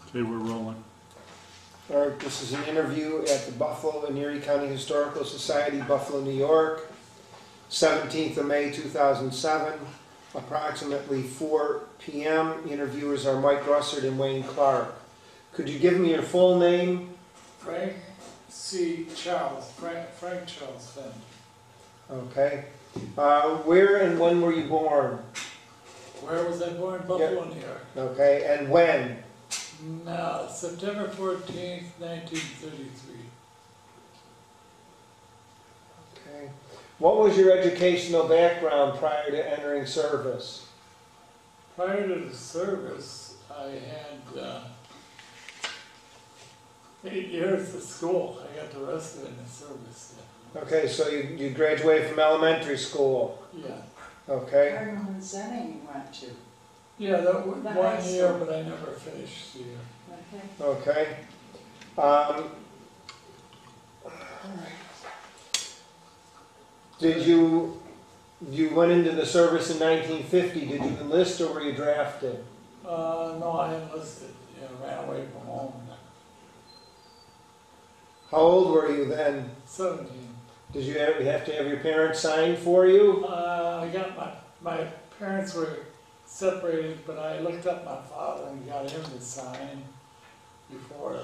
Okay, we're rolling. All right, this is an interview at the Buffalo and Erie County Historical Society, Buffalo, New York, 17th of May 2007, approximately 4 p.m. Interviewers are Mike Russert and Wayne Clark. Could you give me your full name? Frank C. Charles, Frank Charles Fendt. Okay. Where and when were you born? Where was I born? Buffalo, New York. Okay, and when? No, September 14th, 1933. Okay. What was your educational background prior to entering service? Prior to the service, I had 8 years of school. I got the rest of it in the service. Yeah. Okay, so you graduated from elementary school. Yeah. Okay. Cardinal Zenning you went to. Yeah, that was The 1 high year, school. but I never finished the year. Okay. Okay. Did you went into the service in 1950? Did you enlist or were you drafted? No, I enlisted. Yeah, ran away from home. How old were you then? 17. Did you have to have your parents sign for you? I got my parents were separated, but I looked up my father and got him to sign before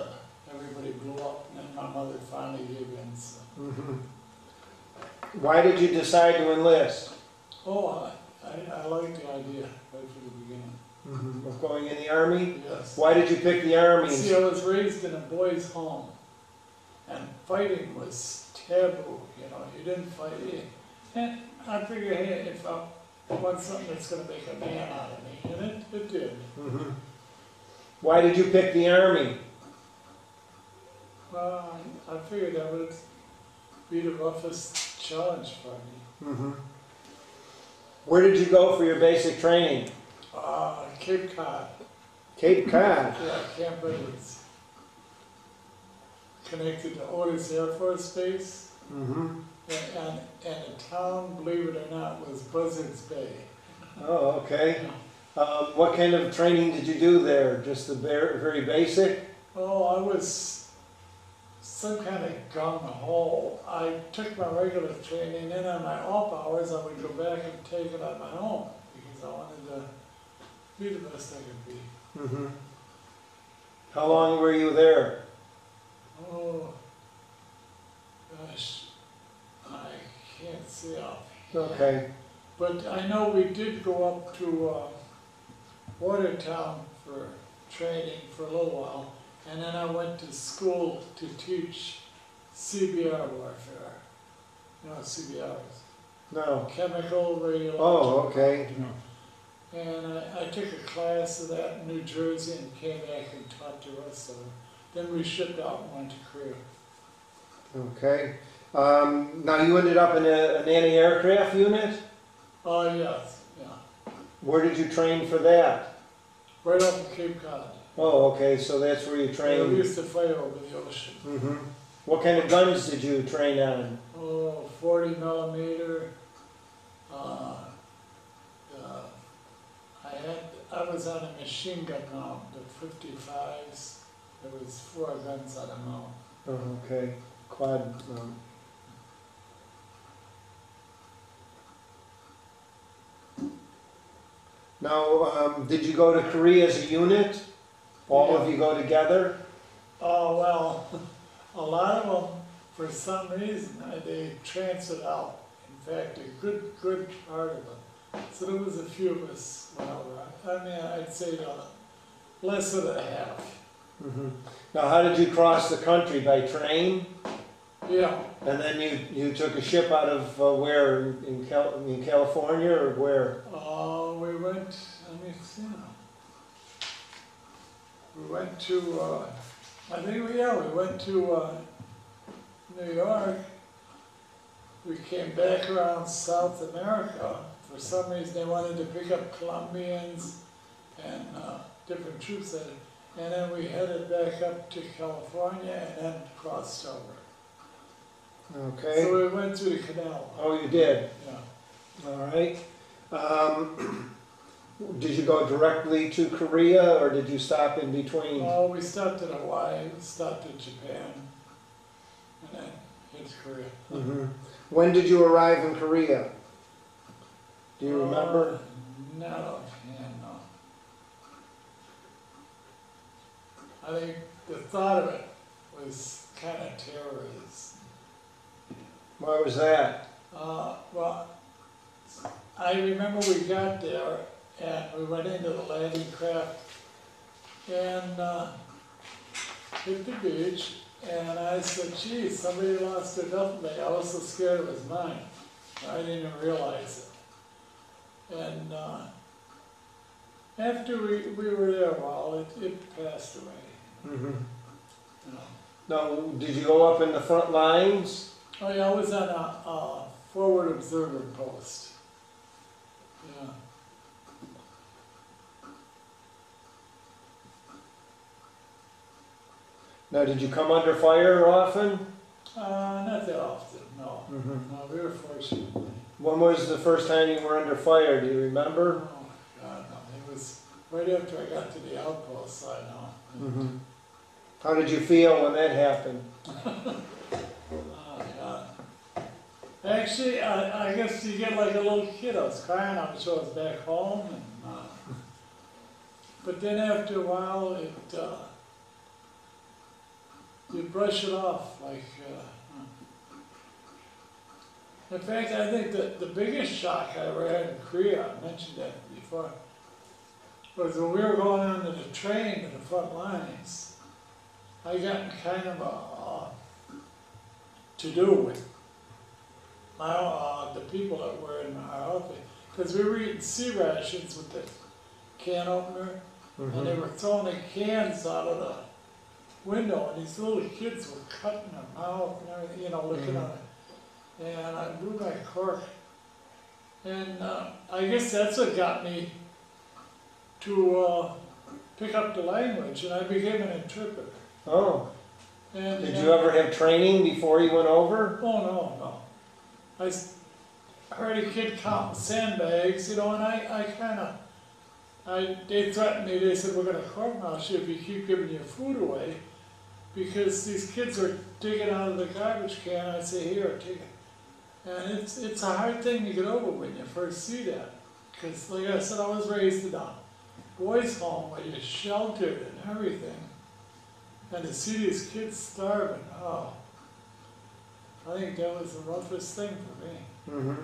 everybody blew up, and then my mother finally gave in. So. Mm-hmm. Why did you decide to enlist? Oh, I liked the idea right from the beginning. Mm-hmm. Of going in the Army? Yes. Why did you pick the Army? See, I was raised in a boys' home, and fighting was taboo. You know, you didn't fight. And I figured, hey, if I want something that's going to make a man out of me, and it did. Mm-hmm. Why did you pick the Army? Well, I figured that would be the roughest challenge for me. Mm-hmm. Where did you go for your basic training? Cape Cod. Cape Cod. Yeah, Camp Edwards. Connected to Otis Air Force Base. Mm-hmm. And the town, believe it or not, was Buzzards Bay. Oh, okay. What kind of training did you do there? Just the very basic? Oh, I was some kind of gung-ho. I took my regular training, and on my off hours I would go back and take it on my own because I wanted to be the best I could be. Mm-hmm. How long were you there? Oh, gosh, I can't say off. Okay. But I know we did go up to Watertown for training for a little while, and then I went to school to teach CBR warfare. You know what CBR is? No. Chemical, radiological. Oh, okay. And I took a class of that in New Jersey and came back and taught the rest of it. Then we shipped out and went to Korea. Okay. Now you ended up in an anti-aircraft unit? Oh, yes, yeah. Where did you train for that? Right off of Cape Cod. Oh, okay, so that's where you We trained. used to fight over the ocean. Mm-hmm. What kind of guns did you train on? Oh, 40 millimeter. I was on a machine gun mount, the 55s. There was 4 guns on a mount. Oh, okay. Quad. Now, did you go to Korea as a unit? All of you go together? Oh, well, a lot of them, for some reason, they transferred out. In fact, a good part of them. So there was a few of us went over. I mean, I'd say less than a half. Mm-hmm. Now, how did you cross the country? By train? Yeah. And then you took a ship out of where? In California or where? We went, let me see now. We went to, I think, yeah, we went to New York. We came back around South America. For some reason, they wanted to pick up Colombians and different troops there. And then we headed back up to California and then crossed over. Okay. So we went through the canal. Oh, you did? Yeah. All right. Did you go directly to Korea, or did you stop in between? Oh, we stopped in Hawaii, we stopped in Japan, and then hit Korea. Mhm. When did you arrive in Korea? Do you remember? Not offhand, no. I think the thought of it was kind of terrorist. Why was that? Well, I remember we got there and we went into the landing craft and hit the beach, and I said, geez, somebody lost their duffel bag. I was so scared it was mine. I didn't even realize it. And after we were there a while, it passed away. Mm-hmm. You know. Now, did you go up in the front lines? Oh yeah, I was on a forward observer post. Yeah. Now, did you come under fire often? Not that often, no. Mm-hmm. No, we were fortunate. When was the first time you were under fire? Do you remember? Oh, God, no. It was right after I got to the outpost, so I know. Mm-hmm. How did you feel when that happened? Oh, God. Actually, I guess you get like a little kid. I was crying. I was back home. And, but then after a while, you brush it off. Like, in fact, I think that the biggest shock I ever had in Korea, I mentioned that before, was when we were going onto the train to the front lines. I got in kind of a to-do with the people that were in our outfit, because we were eating sea rations with the can opener, Mm-hmm. and they were throwing the cans out of the window, and these little kids were cutting their mouth and everything, you know, looking at it. And I blew my cork. And I guess that's what got me to pick up the language, and I became an interpreter. Oh. And, Did you ever have training before you went over? Oh, no. I heard a kid counting sandbags, you know, and they threatened me. They said, we're going to court-martial you if you keep giving your food away, because these kids are digging out of the garbage can. I say, here, take it. And it's a hard thing to get over when you first see that, because like I said, I was raised in a boys' home where you're sheltered and everything, and to see these kids starving, oh, I think that was the roughest thing for me. Mm-hmm.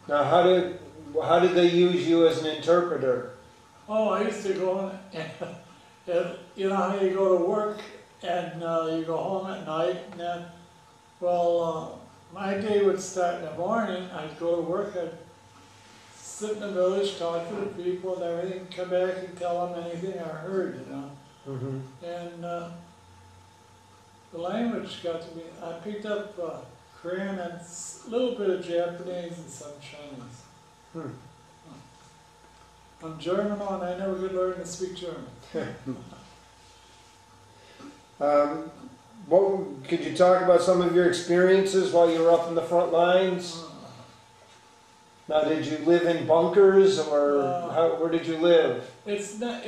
Now, how did they use you as an interpreter? Oh, I used to go and you know how you go to work and you go home at night, and then, well, my day would start in the morning. I'd go to work, I'd sit in the village, talk to the people and everything, come back and tell them anything I heard, you know. Mm-hmm. And the language got to me. I picked up Korean and a little bit of Japanese and some Chinese. Hmm. I'm German, and I never could learn to speak German. Could you talk about some of your experiences while you were up in the front lines? Now, did you live in bunkers, or where did you live? It's not.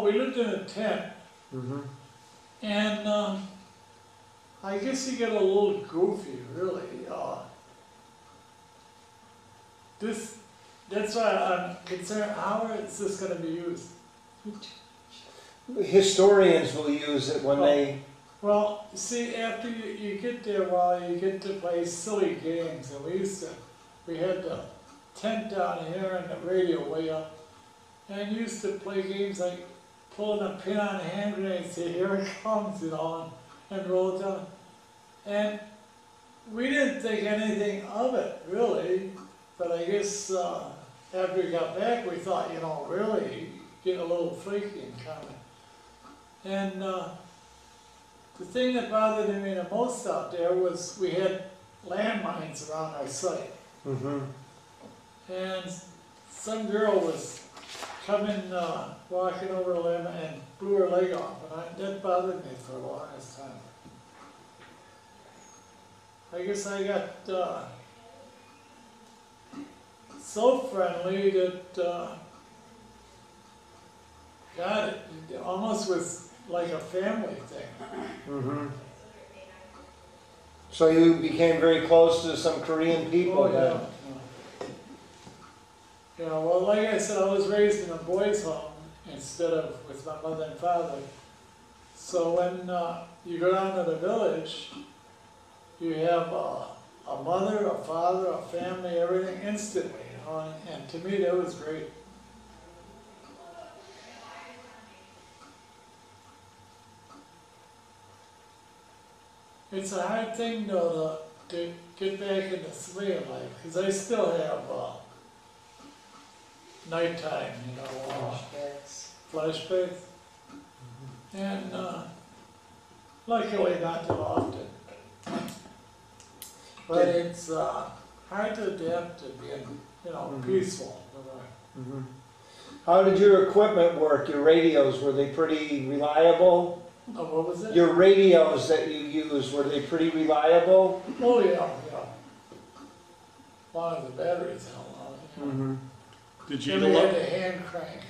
We lived in a tent, Mm-hmm. and I guess you get a little goofy, really. That's why I'm concerned. How is this going to be used? Historians will use it when they... Well, see, after you get there, you get to play silly games, and we had the tent down here and the radio way up, and used to play games like pulling a pin on a hand grenade and say, here it comes, you know, and roll it down. And we didn't think anything of it, really, but I guess after we got back, we thought, you know, really, getting a little freaky and kind of. And the thing that bothered me the most out there was we had landmines around our site. Mm-hmm. And some girl was coming, walking over the landmine and blew her leg off, and that bothered me for the longest time. I guess I got so friendly that, God, it almost was like a family thing. Mm-hmm. So you became very close to some Korean people Oh, then? yeah. Yeah, well, like I said, I was raised in a boys' home instead of with my mother and father. So when you go down to the village, you have a mother, a father, a family, everything instantly, you know, and to me that was great. It's a hard thing though to get back into civilian life, because I still have nighttime, you know, Flashbacks. flashbacks. And luckily not too often. But it's hard to adapt to being, you know, peaceful. Mm-hmm. How did your equipment work? Your radios, were they pretty reliable? Oh, what was it? Your radios that you used, were they pretty reliable? Oh, yeah, yeah. A lot of the batteries held on. You know. Mm-hmm. Did you And eat a we had lot? the hand crank.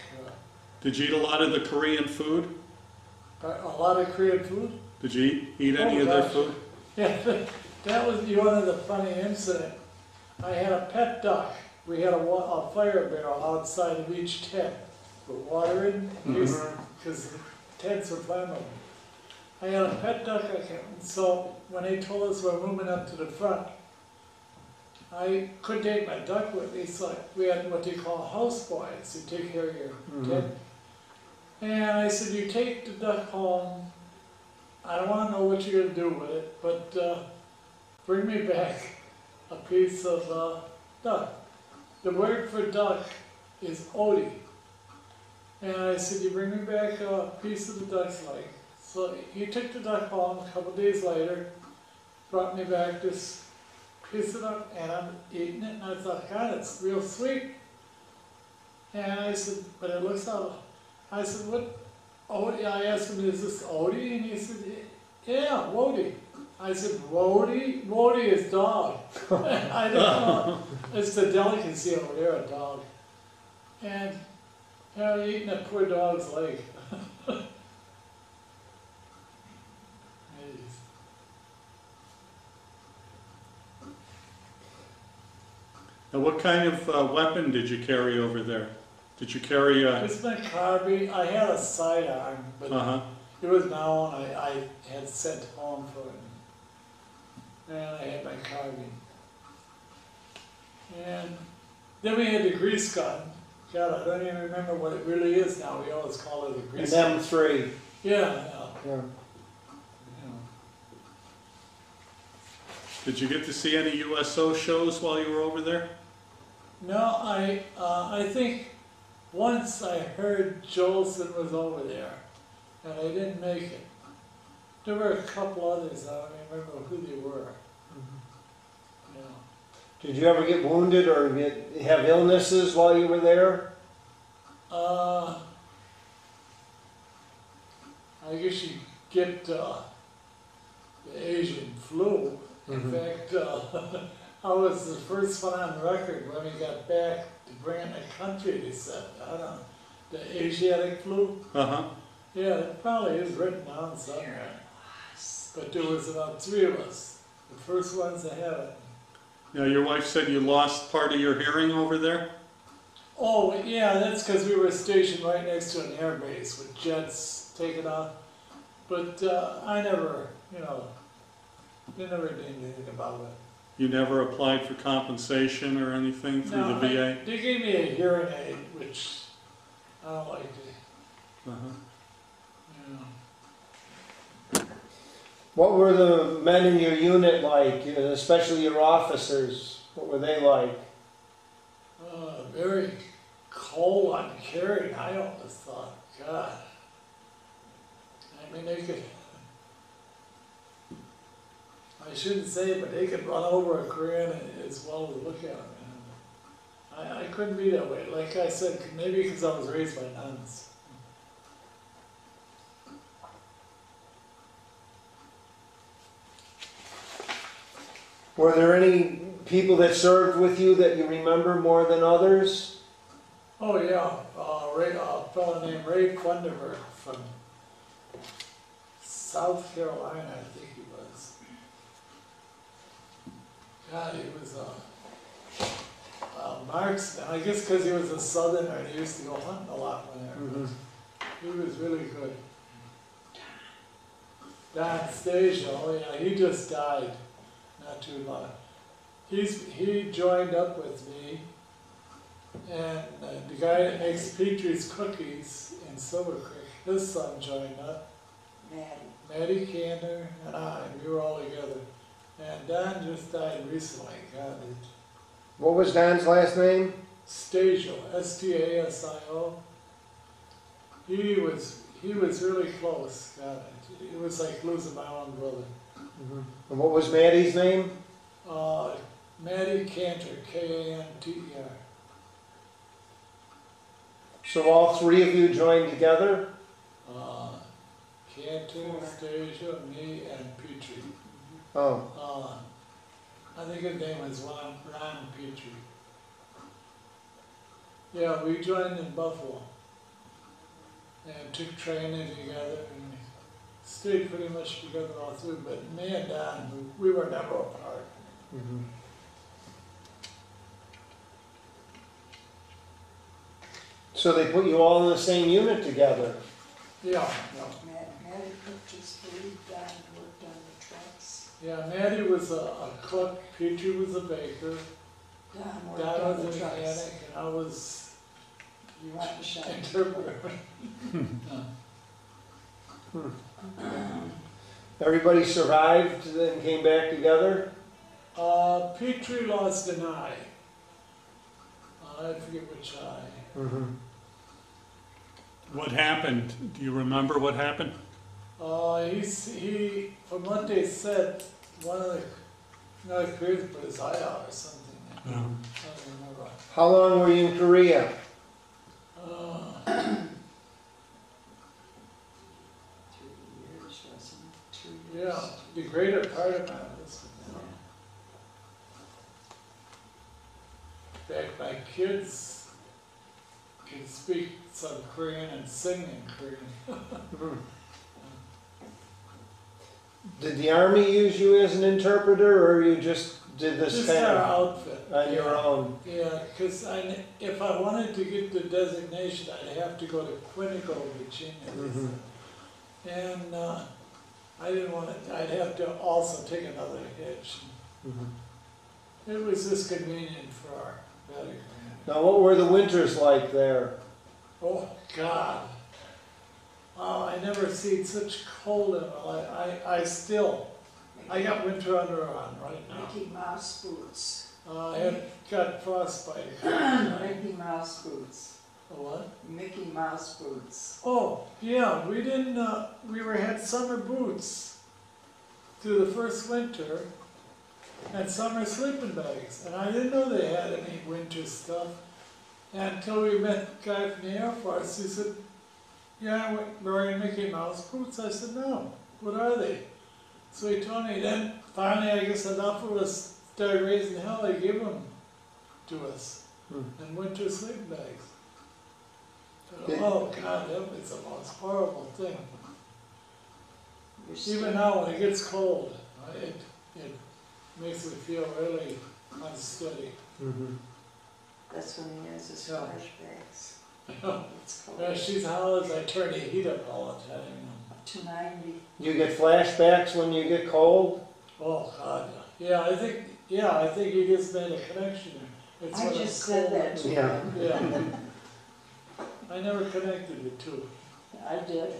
Did you eat a lot of the Korean food? A lot of Korean food. Did you eat any Oh, of their gosh. food? Yeah, that was one of the funny incident. I had a pet duck. We had a fire barrel outside of each tent with water in, because the tents were flammable. I had a pet duck, so when they told us we're moving up to the front, I couldn't take my duck with me, so we had what they call houseboys who take care of your tent. And I said, you take the duck home, I don't want to know what you're going to do with it, but bring me back a piece of duck. The word for duck is Odie. And I said, you bring me back a piece of the duck's leg. So he took the duck home a couple days later, brought me back this piece of duck, and I'm eating it, and I thought, God, it's real sweet. And I said, but it looks out. I said, what? Odie? I asked him, is this Odie? And he said, yeah, Wodie. I said, Wodie? Wodie is dog. I don't know. It's the delicacy over there, a dog. And eating a poor dog's leg. Now, what kind of weapon did you carry over there? Did you carry a... It's my carbine. I had a sidearm, but it was my own. I had sent home for it. And I had my carbine. And then we had the grease gun. God, I don't even remember what it really is now. We always call it a grease gun. An M3. Yeah. Yeah. Did you get to see any USO shows while you were over there? No, I think once I heard Jolson was over there, and I didn't make it. There were a couple others, I don't remember who they were. Yeah. Did you ever get wounded or have illnesses while you were there? I guess you get the Asian flu. In fact, I was the first one on record when we got back to bring in the country, they said, I don't know, the Asiatic flu. Yeah, it probably is written down somewhere. But there was about 3 of us, the first ones to have it. Now, your wife said you lost part of your hearing over there? Oh, yeah, that's because we were stationed right next to an air base with jets taking off. But I never, they never did anything about it. You never applied for compensation or anything through the VA? They gave me a hearing aid, which I don't like it. What were the men in your unit like, especially your officers? What were they like? Very cold, uncaring, I always thought. God. I mean, they could, I shouldn't say it, but they could run over a Korean as well as look at him. I couldn't be that way. Like I said, maybe because I was raised by nuns. Were there any people that served with you that you remember more than others? Oh, yeah, a fellow named Ray Thunderbird from South Carolina, I think he was. God, he was a marksman, I guess because he was a southerner and he used to go hunting a lot when there. He was really good. Don Stasio, yeah, he just died not too long. He joined up with me, and the guy that makes Petrie's cookies in Silver Creek, his son joined up. Matty, Kanter, and I, we were all together. And Don just died recently, God. What was Don's last name? Stasio, S-T-A-S-I-O. He was really close, God. It was like losing my own brother. And what was Matty's name? Matty Kanter, K-A-N-T-E-R. So all three of you joined together? Kanter, Stasio, me, and Petrie. Oh. I think his name was Ron Petrie. Yeah, we joined in Buffalo and took training together and stayed pretty much together all through, but me and Don, we were never apart. So they put you all in the same unit together? Yeah. Matty cooked his food, Don worked on the trucks. Yeah, Matty was a cook, Petrie was a baker, Don worked Don on was a the trucks. mechanic, and I was You want to shut interpreter. Everybody survived and came back together? Petrie lost an eye. I forget which eye. What happened? Do you remember what happened? He, from what they said, one of the North Koreans put his eye out or something. I don't remember. How long were you in Korea? 3 years, wasn't it? 2 years. Yeah, the greater part of my enlistment. In fact, my kids can speak some Korean and sing in Korean. Did the Army use you as an interpreter, or you just did this Just kind our of outfit. on your own? Yeah, because if I wanted to get the designation, I'd have to go to Quintico, Virginia. And I didn't want to, I'd have to also take another hitch. It was just convenient for our Battalion. Now, what were the winters like there? Oh, God. I never seen such cold in my life. I got winter under on right now. Mickey Mouse boots. I had got frostbite. Mickey Mouse boots. A what? Mickey Mouse boots. Oh, yeah, we didn't, had summer boots through the first winter and summer sleeping bags. And I didn't know they had any winter stuff until we met a guy from the Air Force. He said, yeah, we're wearing Mickey Mouse boots. I said, no, what are they? So he told me. Then finally, I guess enough of us started raising hell. They gave them to us in winter sleeping bags. Oh God, that was the most horrible thing. Even now, when it gets cold, it makes me feel really unsteady. That's when he has his Yeah. flashbacks. It's cold. Yeah, she's hollers. I turn the heat up all the time. 290. You get flashbacks when you get cold? Oh God, yeah. I think you just made a connection there. It's I when just it's said cold. that to Yeah. him. Yeah. I never connected the two. I did.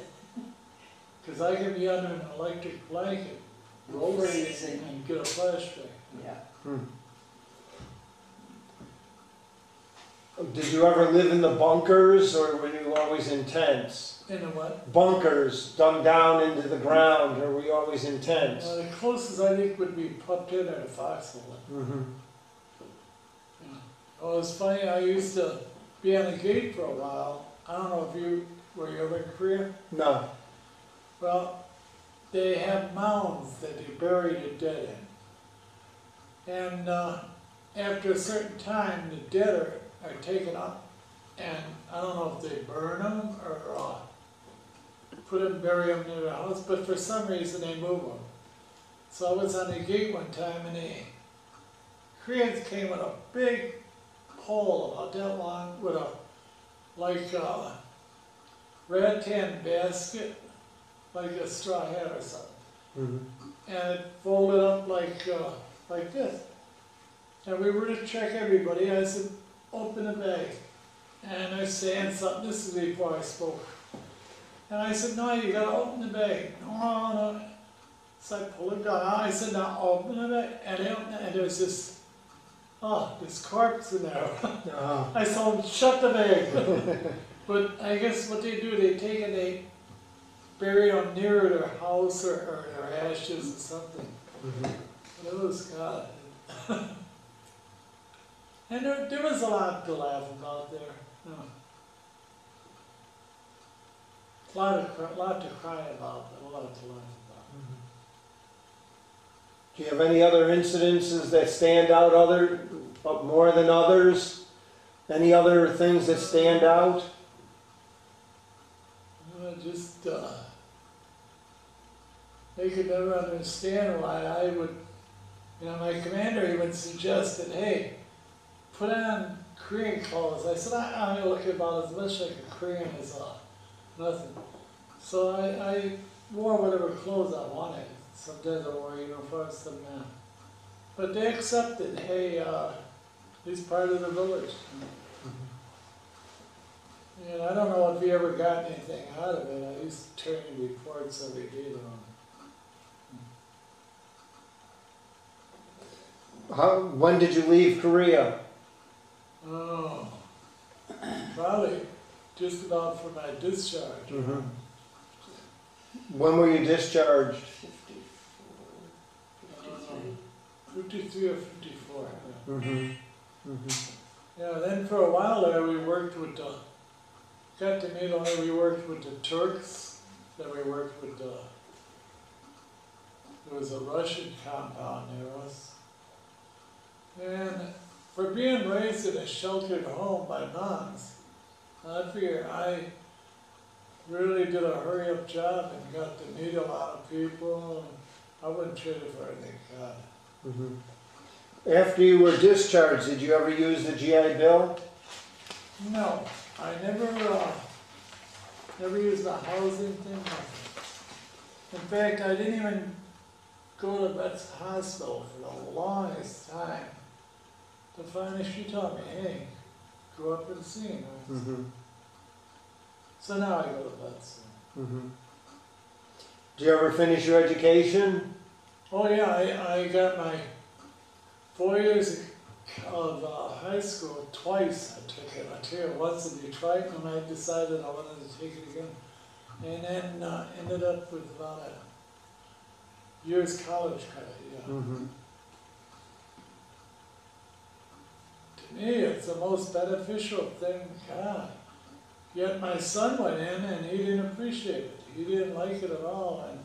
Because I can be under an electric blanket, roll Freezing. and get a flashback. Yeah. Did you ever live in the bunkers, or were you always in tents? In a what? Bunkers dug down into the ground, or were you always in tents? The closest I think would be pumped in at a foxhole. Oh, it was funny, I used to be on the gate for a while. I don't know if were you ever in Korea? No. Well, they have mounds that they bury the dead in. And after a certain time, the dead are taken up, and I don't know if they burn them or put them, bury them near the house, but for some reason they move them. So I was on the gate one time, and the Koreans came with a big pole about that long with a, like rattan basket, like a straw hat or something. Mm-hmm. And it folded up like this. And we were to check everybody. I said, open the bag. And I saying something, this is before I spoke. And I said, no, you gotta open the bag. No, no. So I pulled it down. I said, now open the bag. And they opened it, and there's this corpse in there. Oh. I told them, shut the bag. But I guess what they do, they take and they bury them near their house or their ashes or something. Mm-hmm. But it was God. And there was a lot to laugh about there. No. A lot to cry about, but a lot to laugh about. Do you have any other incidences that stand out more than others? Any other things that stand out? Just, they could never understand why I would, my commander, he would suggest that, hey, put on Korean clothes. I said, I'm going to look about as much like a Korean as nothing. So I wore whatever clothes I wanted. Sometimes I wore uniforms, sometimes not. But they accepted, hey, he's part of the village. And I don't know if he ever got anything out of it. I used to turn in reports every day to him. When did you leave Korea? Oh, probably just about for my discharge. Mm-hmm. When were you discharged? 53 or 54. Yeah. Mm-hmm. Mm-hmm. Yeah, then for a while there we worked with got to meet only we worked with the Turks, then we worked with there was a Russian compound near us. And for being raised in a sheltered home by nuns, I figure I really did a hurry-up job and got to meet a lot of people. I wouldn't trade it for anything, God. Mm-hmm. After you were discharged, did you ever use the GI Bill? No, I never used the housing thing. In fact, I didn't even go to Bet's hospital for the longest time. To finally she told me, hey, go up and see him. Mm-hmm. So now I go to Bet's. Mm-hmm. Did you ever finish your education? Oh yeah, I got my 4 years of high school twice. I took it. I took it once in Detroit when I decided I wanted to take it again. And then ended up with about a year's college credit, yeah. Mm-hmm. To me, it's the most beneficial thing, God. Yet my son went in and he didn't appreciate it. He didn't like it at all. And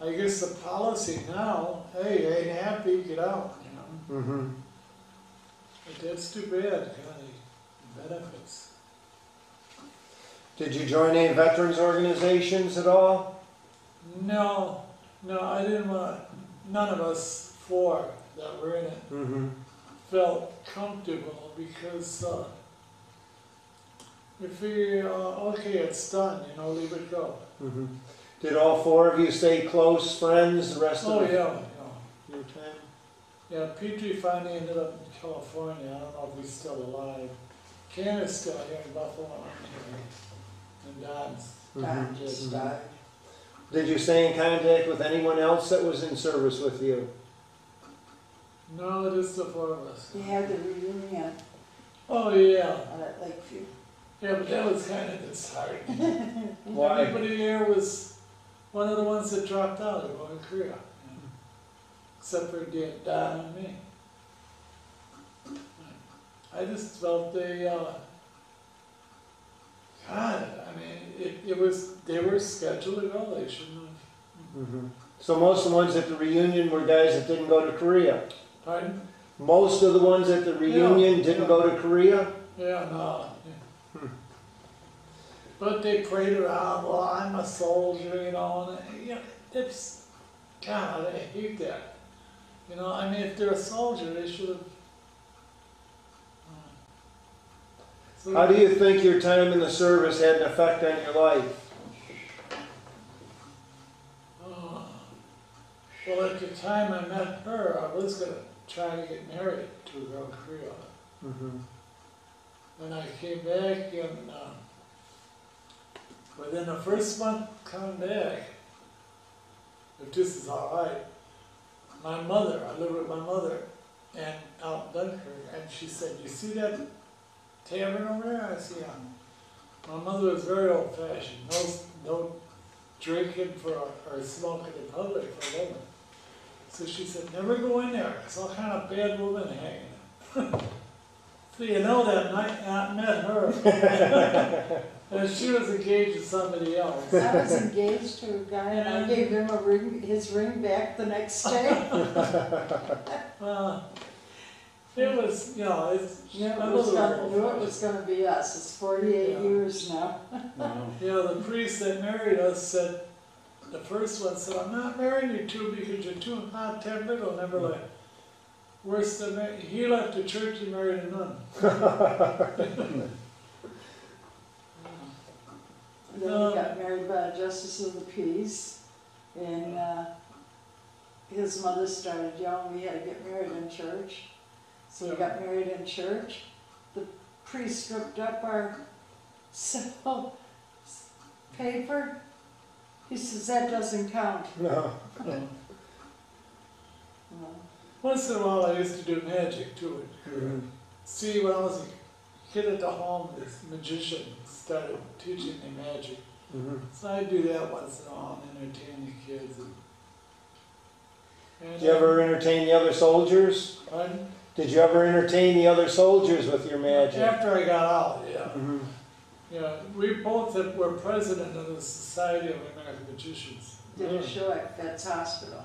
I guess the policy now, hey, ain't happy, get out, you know. Mm-hmm. But that's too bad, God, the benefits. Did you join any veterans organizations at all? No, I didn't want, none of us four that were in it Mm-hmm. felt comfortable because we figure, okay, it's done, you know, leave it go. Mm-hmm. Did all four of you stay close friends the rest Oh of yeah, your time? yeah. Petrie finally ended up in California. I don't know if he's still alive. Kanter's still here in Buffalo, and Don's. Mm-hmm. Just Mm-hmm. died. Did you stay in contact with anyone else that was in service with you? No, just the four of us. He had the reunion Oh yeah, at Lakeview. yeah, but that was kind of disheartening. Why? Everybody here was one of the ones that dropped out of going to Korea, you know, except for Don and me. I just felt they, God, I mean, they were scheduled to go, they shouldn't have. Mm-hmm. So most of the ones at the reunion were guys that didn't go to Korea. Pardon? Most of the ones at the reunion didn't go to Korea? Yeah, no. But they prayed around, well, I'm a soldier, you know, and, you know, it's, God, I hate that. You know, I mean, if they're a soldier, they should have. So, How do you think your time in the service had an effect on your life? well, at the time I met her, I was going to try to get married to a girl in Korea. Mm-hmm. When I came back, and within the first month coming back, if this is all right, my mother, I lived with my mother, and out in Dunkirk, and she said, "You see that tavern over there?" I said, "Yeah." My mother was very old-fashioned, no drinking or smoking in public for women. So she said, "Never go in there, there's all kind of bad women hanging." So you know that night I met her, and she was engaged to somebody else. I was engaged to a guy and I gave him his ring back the next day. It was, you know, it's. Knew it was gonna be us. It's 48 Yeah. years now. Wow. You know, the priest that married us said, the first one said, "I'm not marrying you two because you're too hot-tempered, I'll never let." Worse than that, he left the church and married a nun. Then he got married by a justice of the peace, and his mother started young. We had to get married in church, so we got married in church. The priest stripped up our civil paper. He says that doesn't count. No. Once in a while I used to do magic too. Mm-hmm. See, when I was a kid at the home, this magician started teaching me magic. Mm-hmm. So I do that once in a while and entertain the kids. And, Did you ever entertain the other soldiers? pardon? Did you ever entertain the other soldiers with your magic? After I got out, yeah. Mm-hmm. Yeah, we both were president of the Society of American Magicians. Did a show at Fendt Hospital.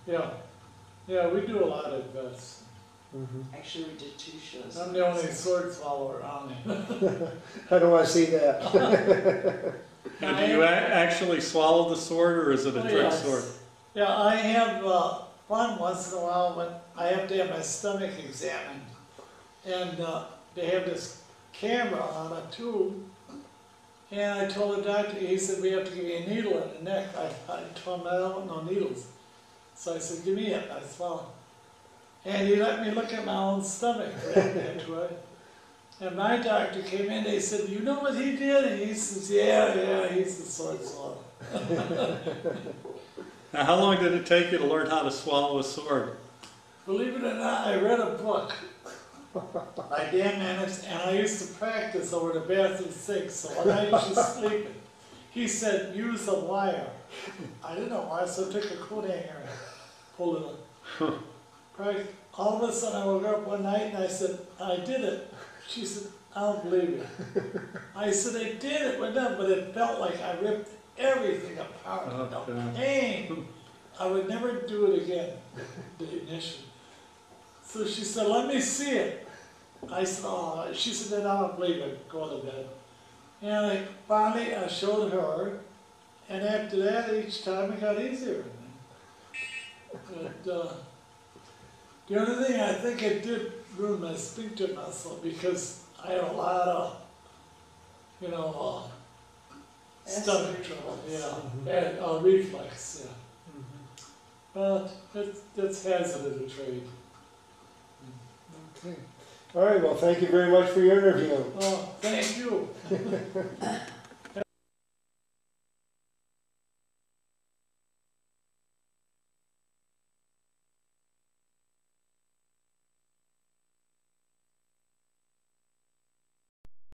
Yeah, yeah, we do a lot of vets. Mm-hmm. Actually, we did 2 shows. I'm the only sword swallower around here. I don't want to see that. Now, do you actually swallow the sword, or is it a Oh, trick yes. sword? Yeah, I have fun once in a while when I have to have my stomach examined. And they have this camera on a tube. And I told the doctor, he said, "We have to give you a needle in the neck." I told him I don't want no needles. So I said, "Give me it." I swallowed. And he let me look at my own stomach. And my doctor came in, they said, "You know what he did?" And he says, yeah, he's the sword swallower. Now, how long did it take you to learn how to swallow a sword? Believe it or not, I read a book by Dan Mannix, and I used to practice over the bathroom sink. So when I used to sleep, he said, "Use a wire." I didn't know why, so I took a coat hanger and pulled it up. All of a sudden I woke up one night and I said, "I did it." She said, "I don't believe you." I said, "I did it," but it felt like I ripped everything apart. Oh, The God. pain. I would never do it again, the ignition. So she said, "Let me see it." I said, "Oh," she said, "Then I don't believe it, go to bed." And finally I showed her, and after that, each time it got easier. But, the only thing I think it did ruin my sphincter muscle because I had a lot of, stomach Acid trouble, reflux. and reflux, yeah. But it's hazardous a trade. Okay. All right, well, thank you very much for your interview. Oh, thank you.